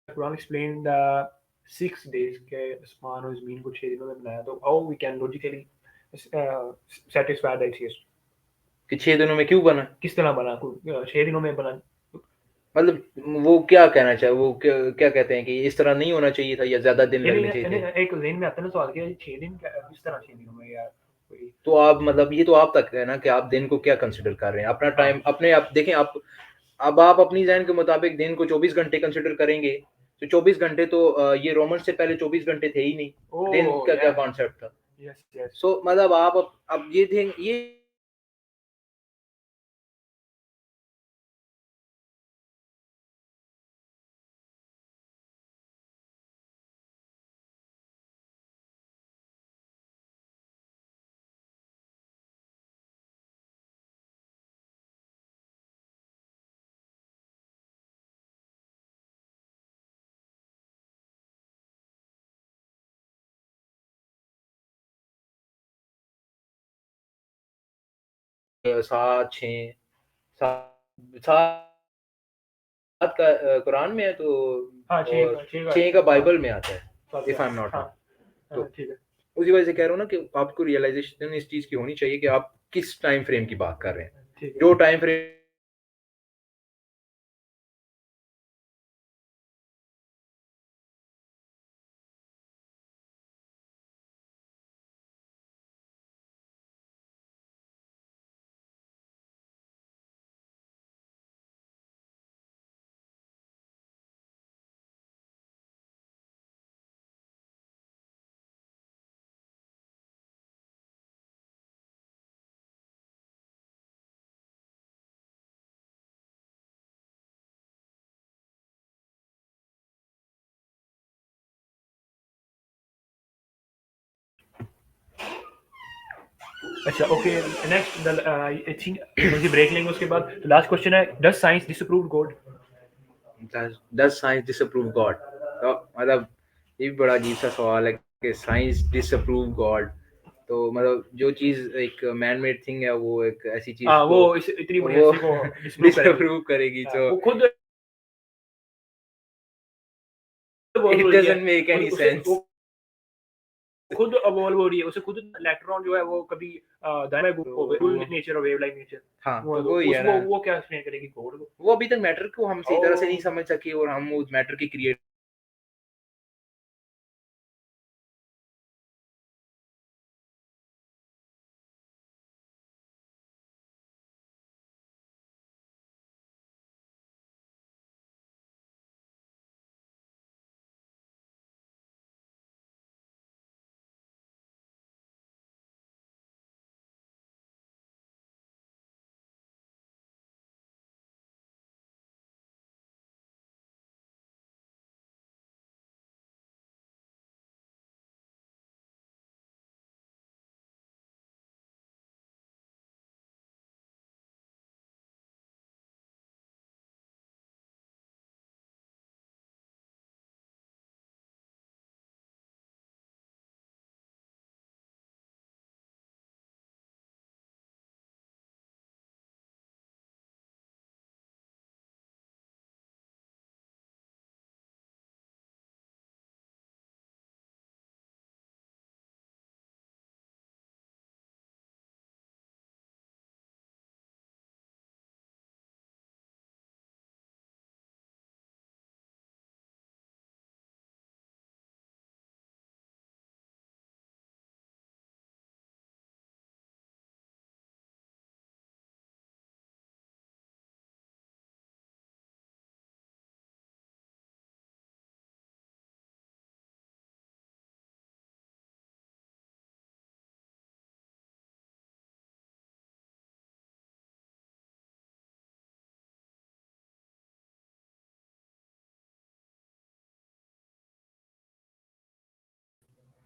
कुरान एक्सप्लेन द 6 days के आसमान और ज़मीन को 6 दिनों में बनाया, तो how we can logically satisfy the atheist, कि 6 दिनों में क्यों बना? किस तरह बना, 6 दिनों में बना। मतलब वो क्या कहना चाहे, वो क्या क्या कहते हैं कि इस तरह नहीं होना चाहिए था या ज्यादा दिन लगने चाहिए थे? एक ज़हन में आता है ना सवाल कि 6 दिन किस तरह 6 दिनों में यार, कोई तो आप मतलब ये तो आप तक है ना कि आप दिन को क्या कंसिडर कर रहे हैं, अपना टाइम अपने आप देखें। आप अब आप अपनी जहन के मुताबिक दिन को 24 घंटे कंसिडर करेंगे, तो 24 घंटे तो ये रोमन से पहले 24 घंटे थे ही नहीं। दिन ओह का क्या या कॉन्सेप्ट था? Yes yes. सो मतलब आप अब ये थे ये 7 6 7 7 का कुरान में है तो हाँ, 6 और का 6 का 6 का हाँ, बाइबल में आता है, 7 इफ का आई एम नॉट हाँ, रॉन्ग। तो ठीक है। उसी वजह से कह रहा हूँ ना कि आपको रियलाइजेशन इस चीज़ की होनी चाहिए कि आप किस टाइम फ्रेम की बात कर रहे हैं। ठीक है। जो टाइम फ्रेम अच्छा ओके, नेक्स्ट आई थिंक मुझे ब्रेक लेंगे उसके बाद। तो लास्ट क्वेश्चन है, does science disapprove God? Does science disapprove God? तो मतलब ये भी बड़ा अजीब सा सवाल है कि साइंस डिसअप्रूव गॉड। तो मतलब जो चीज़ एक मैन मेड थिंग है वो एक ऐसी चीज़ हाँ, को वो इस इतनी बड़ी वो हस्ती को डिसअप्रूव करेगी। डिसअप्रूव करेगी जो वो खुद बोल इट रही है, डजंट मेक एनी उसे सेंस। वो खुद बोल रही है, उसे खुद इलेक्ट्रॉन जो है वो कभी दायरा तो नेचर और वेव लाइक नेचर, हाँ, वो तो वो ही है ना। वो क्या एक्सप्लेन करेगी गॉड को? वो अभी तक मैटर को हम सही तरह से नहीं ओह! समझ सके और हम उस मैटर की क्रिएट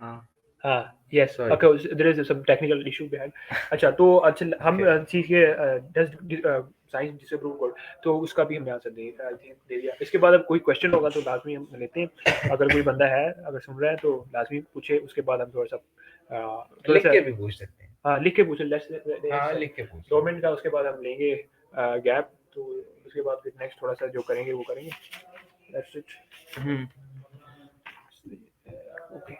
हाँ, हाँ, yes, sorry. Okay, there is some technical issue behind. अच्छा, तो अच्छा हम ओके। चीज़ ये डज़ साइंस डिसअप्रूव गॉड, तो उसका भी हमने answer they I think they दिया। इसके बाद अब कोई क्वेश्चन होगा तो लाज़मी हम लेते हैं। अगर कोई बंदा है, अगर सुन रहा है तो लाज़मी पूछे, उसके बाद हम थोड़ा-सा लिख थोड़ा-सा के भी पूछ सकते हैं। हाँ, लिख के पूछे। हाँ, लेट्स लिख के पूछ 2 लो। मिनट का, उसके बाद हम लेंगे गैप, तो उसके बाद फिर नेक्स्ट थोड़ा-सा जो करेंगे वो करेंगे। That's it. हुँ। ओके।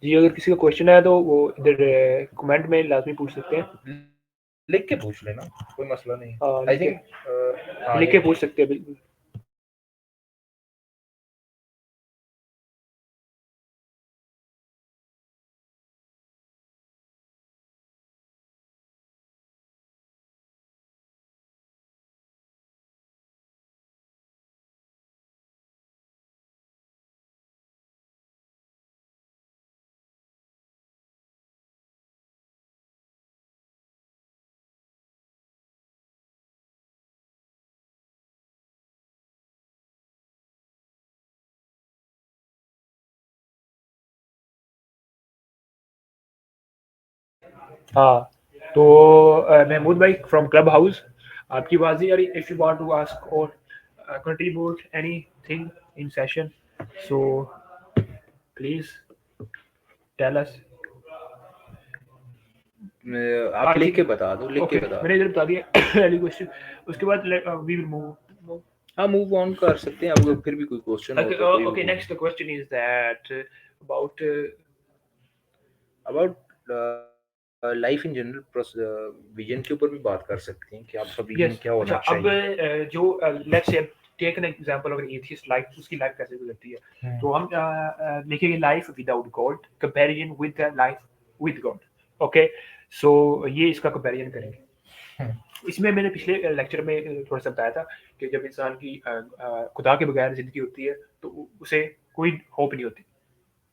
जी, अगर किसी का क्वेश्चन है तो वो इधर कमेंट में लाज़मी पूछ सकते हैं। लिख के पूछ लेना, कोई मसला नहीं है। आई लिख के थिंक हाँ, लिख के लिख के। पूछ सकते हैं बिल्कुल। हाँ, तो महमूद भाई फ्रॉम क्लब हाउस, आपकी आवाज़ नहीं आ रही। If you want to ask और contribute anything in session, so please tell us. आप लिख के ठीक, बता दो, लिख के ओके, बता मैंने दो। इधर बता दिया पहली क्वेश्चन। उसके बाद वी विल मूव। हाँ, मूव ऑन कर सकते हैं। अगर फिर भी कोई क्वेश्चन हो तो कोई भी Okay, next the question is that about about life in general, vision के ऊपर भी बात कर सकते हैं कि आपका विजन yes, क्या होना अच्छा अब चाहिए। जो let's say take an example of atheist life, उसकी लाइफ कैसे गुजरती है, तो हम लिखेंगे life without God comparison with the life with God. Okay, so ये इसका कंपैरिजन करेंगे। इसमें मैंने पिछले लेक्चर में थोड़ा सा बताया था कि जब इंसान की खुदा के बगैर जिंदगी होती है तो उसे कोई होप नहीं होती।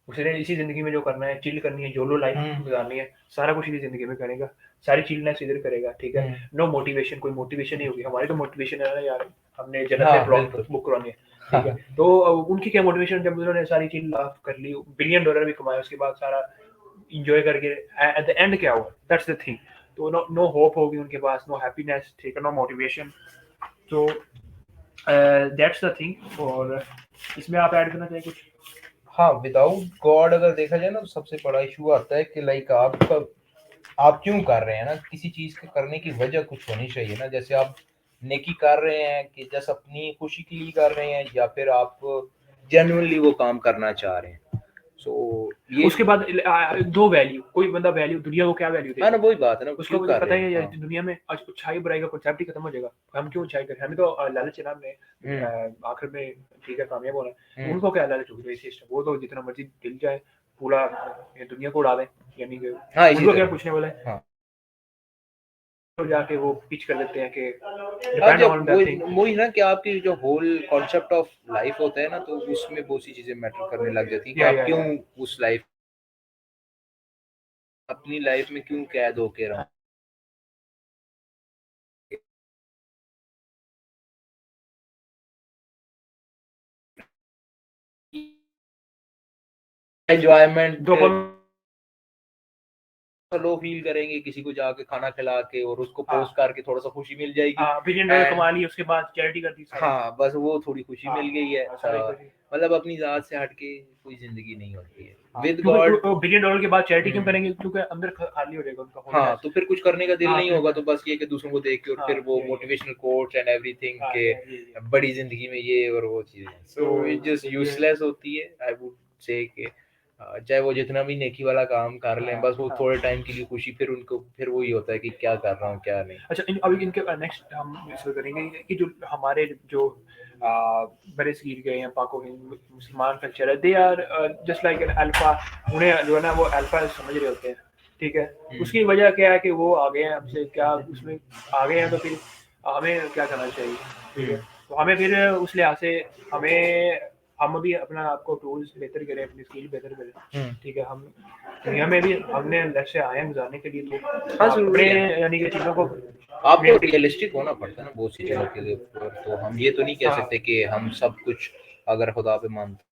उसने इसी जिंदगी में जो करना है, चिल करनी है, जोलो लाइफ गुजारनी है, सारा कुछ इसी जिंदगी में करेगा, सारी चिलनेस इधर करेगा, ठीक है। नो मोटिवेशन, कोई मोटिवेशन नहीं होगी। हमारी तो मोटिवेशन है ना यार, हमने जन्नत में प्लॉट बुक करवानी है, ठीक है। तो उनकी क्या मोटिवेशन, जब उन्होंने सारी चीज लाफ कर ली, $1 बिलियन भी कमाया, उसके बाद सारा इंजॉय करके एट द एंड क्या हुआ, दैट्स द थिंग। तो नो नो होप होगी उनके पास, नो हैप्पीनेस, ठीक है, नो मोटिवेशन। तो दैट्स द थिंग। और इसमें आप ऐड करना चाहिए कुछ? हाँ, विदाउट गॉड अगर देखा जाए ना तो सबसे बड़ा इशू आता है कि लाइक आप क्यों कर रहे हैं ना, किसी चीज के करने की वजह कुछ होनी चाहिए ना। जैसे आप नेकी कर रहे हैं कि जस्ट अपनी खुशी के लिए कर रहे हैं, या फिर आप जेन्युइनली वो काम करना चाह रहे हैं। सो ये उसके बाद दो वैल्यू, कोई बंदा वैल्यू, दुनिया को क्या वैल्यू हाँ ना, देगा, वही बात है ना, उसको क्यों मुझे कर पता रहे है हैं। यार, हाँ। दुनिया में आज अच्छाई बुराई का कॉन्सेप्ट ही खत्म हो जाएगा, हम क्यों अच्छाई करें, हमें तो लालच है ना, हमने आखिर में ठीक है कामयाब होना है। उनको क्या लालच होगी इस सिस्टम, वो तो जितना मर्जी दिल जाए पूरा ये दुनिया को उड़ा दें, यानी कि हाँ, इसी उनको क्या तरह। पूछने वाला है। हाँ। तो जाके वो पिच कर देते हैं कि हाँ, डिपेंड जब ऑन दैट थिंग। वही ना कि आपकी जो होल कॉन्सेप्ट ऑफ लाइफ होता है ना, तो उसमें बहुत सी चीजें मैटर करने लग जाती है कि आप क्यों उस लाइफ, अपनी लाइफ में क्यों कैद होके रहो। एंजॉयमेंट लो फील करेंगे, किसी को जाके खाना खिला के और उसको पोस्ट करके थोड़ा सा खुशी मिल जाएगी। $1 बिलियन कमा ली, उसके बाद चैरिटी कर दी सारी। हाँ, बस वो थोड़ी खुशी मिल गई है। सारी खुशी। मतलब अपनी जात से हटके कोई जिंदगी नहीं होती है विद क्योंकि गॉड। $1 बिलियन के बाद चैरिटी क्यों करेंगे, क्योंकि अंदर खाली हो जाएगा उनका हाँ, होल। तो फिर कुछ करने का दिल हाँ, नहीं फिर होगा, तो बस ये कि दूसरों को देख के और फिर वो ये मोटिवेशनल कोट्स एंड एवरीथिंग के ये बड़ी जिंदगी में ये और वो चीजें, सो इट जस्ट यूजलेस होती है। आई वुड से कि चाहे वो जितना भी नेकी वाला काम कर लें, बस वो थोड़े टाइम के लिए खुशी, फिर उनको फिर वही होता है कि क्या कर रहा हूँ क्या नहीं। अच्छा, अभी इनके नेक्स्ट हम इस करेंगे कि जो हमारे जो बड़े सगीर गए हैं पाको मुसलमान कल्चर है, they are just like an alpha. उन्हें जो है ना वो अल्फा समझ रहे होते हैं, ठीक है। उसकी वजह क्या है कि वो आ गए हैं हमसे, क्या उसमें आ गए हैं, तो फिर हमें क्या करना चाहिए, ठीक है। तो हमें फिर उस लिहाज से हम अभी अपना आपको टूल्स बेहतर करें, अपनी स्किल बेहतर करें, ठीक है। हम दुनिया में भी हमने लक्ष्य आए हैं गुजारने के लिए, तो हाँ, अपने जरूरी है। यानी कि चीज़ों को आपको रियलिस्टिक होना पड़ता है ना बहुत सी चीजों के लिए। तो हम ये तो नहीं कह हाँ। सकते कि हम सब कुछ अगर खुदा पे मानते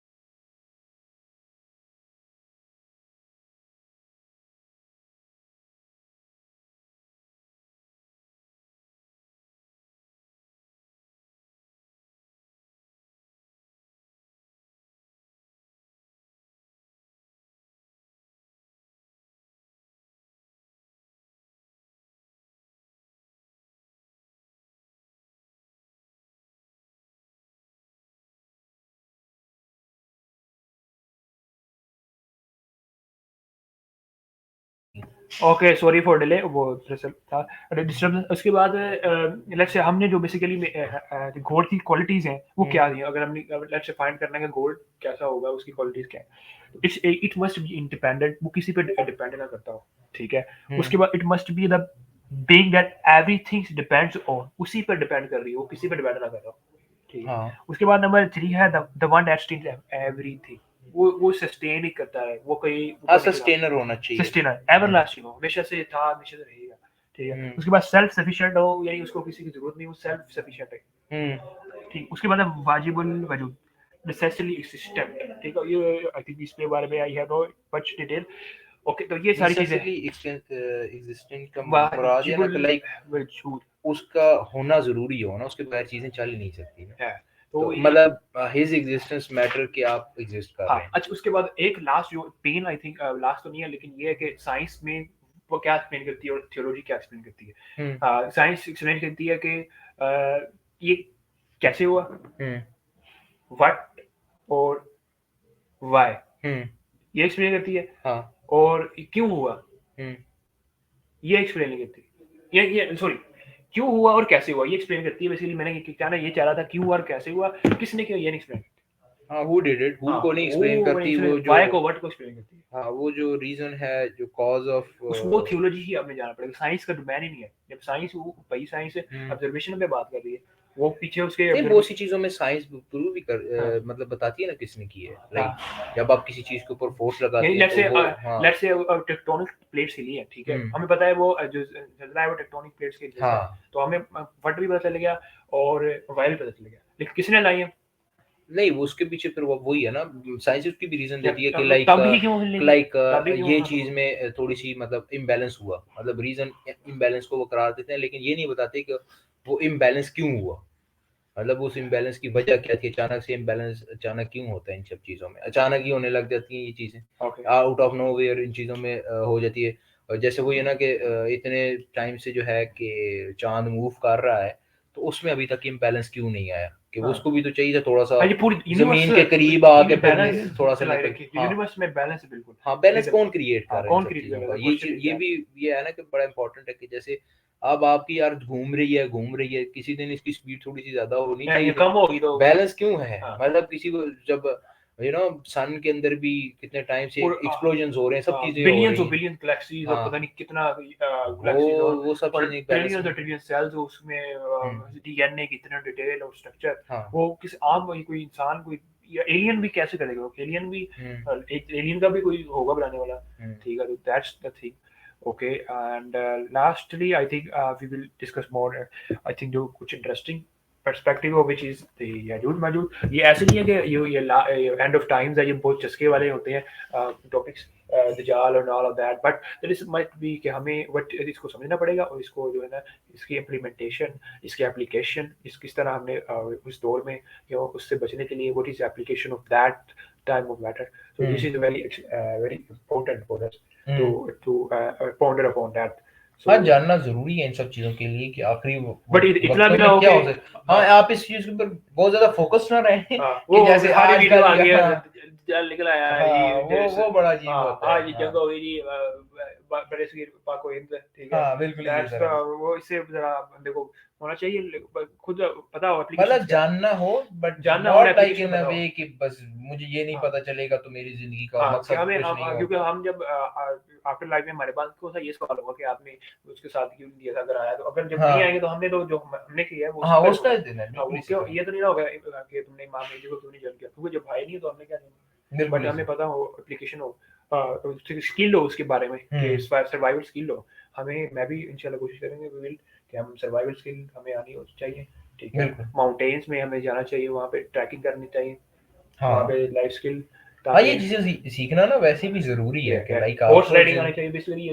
ओके, सॉरी फॉर डिले, वो दरअसल था डिस्टर्बेंस। उसके बाद लेट्स से हमने जो बेसिकली गोल्ड की क्वालिटीज़ हैं वो क्या हैं, अगर हमने लेट्स से फाइंड करना है कि गोल्ड कैसा होगा, उसकी क्वालिटीज़ क्या है। इट मस्ट बी इंडिपेंडेंट, वो किसी पे डिपेंड ना करता हो, ठीक है। उसके बाद it must be the being that everything depends on, उसी पर डिपेंड कर रही हो, किसी पे डिपेंड ना कर रहा हो, ठीक है। हाँ। उसके बाद नंबर 3 है the one that steel everything, वो सस्टेन ही करता है, वो कोई हाँ, सस्टेनर होना चाहिए। सस्टेनर एवरलास्टिंग हो, हमेशा से था, हमेशा से रहेगा, ठीक है। उसके बाद सेल्फ सफिशिएंट हो, यानी उसको किसी की जरूरत नहीं हो, सेल्फ सफिशिएंट है, ठीक। उसके बाद है वाजिबुल वजूद, नेसेसरी एग्जिस्टेंट, ठीक है। ये आई थिंक इसके बारे में I have no much detail. Okay तो ये सारी चीजें नेसेसरी एग्जिस्टेंट का मुराद है ना कि लाइक वजूद उसका होना जरूरी हो ना, उसके बगैर चीजें चल ही नहीं सकती ना। है तो ये- मतलब हिज एग्जिस्टेंस मैटर कि आप एग्जिस्ट कर हाँ रहे हैं। अच्छा उसके बाद एक लास्ट जो पेन आई थिंक लास्ट तो नहीं है लेकिन ये है कि साइंस में वो क्या एक्सप्लेन करती है और थियोलॉजी क्या एक्सप्लेन करती है। साइंस एक्सप्लेन करती है कि ये कैसे हुआ, व्हाट और व्हाई ये एक्सप्लेन करती है, हाँ और क्यों हुआ ये एक्सप्लेन नहीं करती। ये सॉरी क्यों हुआ और कैसे हुआ ये एक्सप्लेन करती है। बेसिकली मैंने क्या ये चाह रहा था, क्यों हुआ और कैसे हुआ, किसने किया ये नहीं एक्सप्लेन। हाँ who did it, who co नहीं एक्सप्लेन करती, वो जो व्हाई को व्हाट को एक्सप्लेन करती है। हाँ वो जो रीजन है, जो कॉज ऑफ वो थियोलॉजी ही आपने जाना पड़ेगा, साइंस का डोमेन ही नहीं है। जब साइंस वो वही साइंस ऑब्जर्वेशन पे बात कर रही है, वो पीछे उसके नहीं बहुत सी चीजों में साइंस प्रूव भी कर हाँ। मतलब बताती है ना किसने की है। हाँ। लाइक जब आप किसी चीज के ऊपर फोर्स लगाते हैं लेट्स से तो वो हाँ लेट्स से टेक्टोनिक प्लेट्स हिली है, ठीक है, हमें पता है वो जो चल रहा है वो टेक्टोनिक प्लेट्स के लिए है, तो हमें व्हाट भी पता चल गया और वाई भी पता चल गया, लेकिन किसने लाई है? नहीं वो उसके पीछे फिर वो वही है ना, साइंस उसकी भी रीजन देती है कि तभी क्यों हिलेगी? ये चीज में थोड़ी सी मतलब इम्बैलेंस हुआ, मतलब रीजन इम्बैलेंस को वो करार देते हैं, लेकिन ये नहीं बताते कि वो इम्बैलेंस क्यों हुआ, मतलब उस इम्बैलेंस की वजह क्या थी, अचानक से इम्बैलेंस अचानक क्यों होता है। इन सब चीज़ों में अचानक ही होने लग जाती हैं ये चीज़ें, आउट ऑफ नोवेयर इन चीज़ों में हो जाती है। और जैसे वो ये ना कि इतने टाइम से जो है कि चांद मूव कर रहा है, तो उसमें अभी तक इम्बैलेंस क्यों नहीं आया, कि उसको भी तो चाहिए था थोड़ा सा जमीन के करीब आके फिर थोड़ा सा यूनिवर्स में बैलेंस है बिल्कुल। हाँ बैलेंस कौन क्रिएट कर रहा है कौन इन सब क्रिएट चीज़ों कर का, रहा है? ये भी ये है ना कि बड़ा इंपॉर्टेंट है कि जैसे अब आपकी यार घूम रही है, किसी दिन इसकी स्पीड थोड़ी सी ज्यादा होनी चाहिए, कम होगी तो बैलेंस क्यों है। हाँ। मतलब किसी को जब सन के अंदर भी कितने टाइम से एक्सप्लोजंस हो रहे हैं, सब चीजें हो बिलियंस रही ऑफ बिलियन गैलेक्सीज और पता नहीं कितना हैं, वो सब चीजें ट्रिलियंस और ट्रिलियन सेल्स उसमें डीएनए की इतना डिटेल और स्ट्रक्चर वो किसी आम कोई इंसान कोई एलियन भी कैसे करेगा? एलियन भी एलियन का भी कोई होगा बनाने वाला, ठीक है, तो that's the thing. Okay, and lastly, I think we will discuss more. I think जो कुछ interesting perspective of which is the Yajuj Majuj, ये ऐसे नहीं है कि ये end of times है, ये बहुत चस्के वाले होते हैं topics, दजाल and all of that, but there is might be कि हमें what इसको समझना पड़ेगा और इसको जो है ना इसकी implementation, इसकी application, इस किस तरह हमने उस दौर में उससे बचने के लिए what is the application of that time of matter. So this is very important for us to ponder upon that. हाँ जानना जरूरी है इन सब चीजों के लिए कि आखिरी बट इतना भी ना हो क्या हो सकता। हाँ आप इस चीज के ऊपर बहुत ज्यादा फोकस ना रहे कि जैसे हर वीडियो आ गया जल निकल आया है, वो बड़ा अजीब होता है। ये जंग हो गई जी बड़े से पाको हिंद, ठीक है, हाँ बिल्कुल वो इससे जरा बंदे को होना चाहिए, खुद पता हो मतलब जानना हो, बट जानना नॉट हो लाइक इन अ वे कि बस मुझे ये नहीं पता चलेगा तो मेरी जिंदगी का मकसद कुछ नहीं होगा। क्योंकि हम जब आफ्टर लाइफ में हमारे पास कौन सा ये सवाल होगा कि आपने उसके साथ क्यों दिया था, अगर आया तो, अगर जब नहीं आएंगे तो हमने तो जो हमने किया है वो उसका दिन है। क्यों ये तो नहीं होगा कि तुमने इमाम मेहदी को क्यों नहीं जज किया, क्योंकि जब भाई नहीं है तो हमने क्या नहीं, बट हमें पता हो एप्लीकेशन हो स्किल हो उसके बारे में कि सर्वाइवल स्किल हो। हमें मैं भी इंशाल्लाह कोशिश करेंगे कि हम सर्वाइवल स्किल हमें आनी हो चाहिए, ठीक है, माउंटेन्स में हमें जाना चाहिए, वहाँ पे ट्रैकिंग करनी चाहिए, वहाँ पे लाइफ स्किल, ये चीजें सीखना ना वैसे भी जरूरी है कि लाइक हॉर्स राइडिंग आनी चाहिए बेसिकली।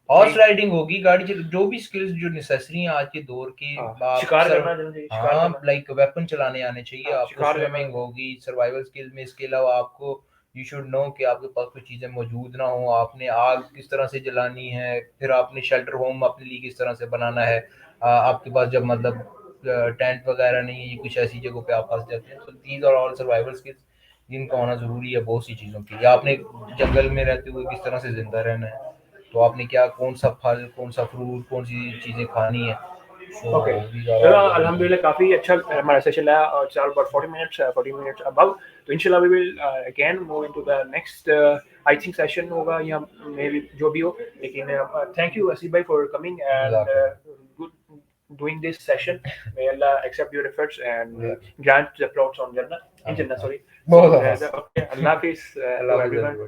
हॉर्स राइडिंग होगी, गाड़ी जो भी स्किल्स जो नेसेसरी हैं आज के दौर की, शिकार करना, लाइक वेपन चलाने आने चाहिए आपको, स्विमिंग होगी, सर्वाइवल स्किल में। इसके अलावा आपको यू शुड नो कि आपके पास कोई चीजें मौजूद ना हो, आपने आग किस तरह से जलानी है, फिर आपने शेल्टर होम अपने लिए किस तरह से बनाना है, आपके पास जब मतलब टेंट वगैरह नहीं है, ये कुछ ऐसी जगहों पे आप फंस जाते हैं। तो these are all survival skills जिनका होना जरूरी है बहुत सी चीजों के लिए। आपने जंगल में रहते हुए किस तरह से जिंदा रहना है, तो आपने क्या कौन सा फल, कौन सा फ्रूट, कौन सी चीजें खानी है। ओके चलो अल्हम्दुलिल्लाह काफी अच्छा हमारा सेशन रहा और चल अबाउट 40 मिनट्स अबव, तो इंशाल्लाह we will again move into the next I think session होगा या मे बी जो भी हो, लेकिन थैंक यू असीब भाई for coming and good doing this session. May Allah accept your efforts and grant the plots on Jannah in Jannah, sorry. Okay, Allah Hafiz to everyone.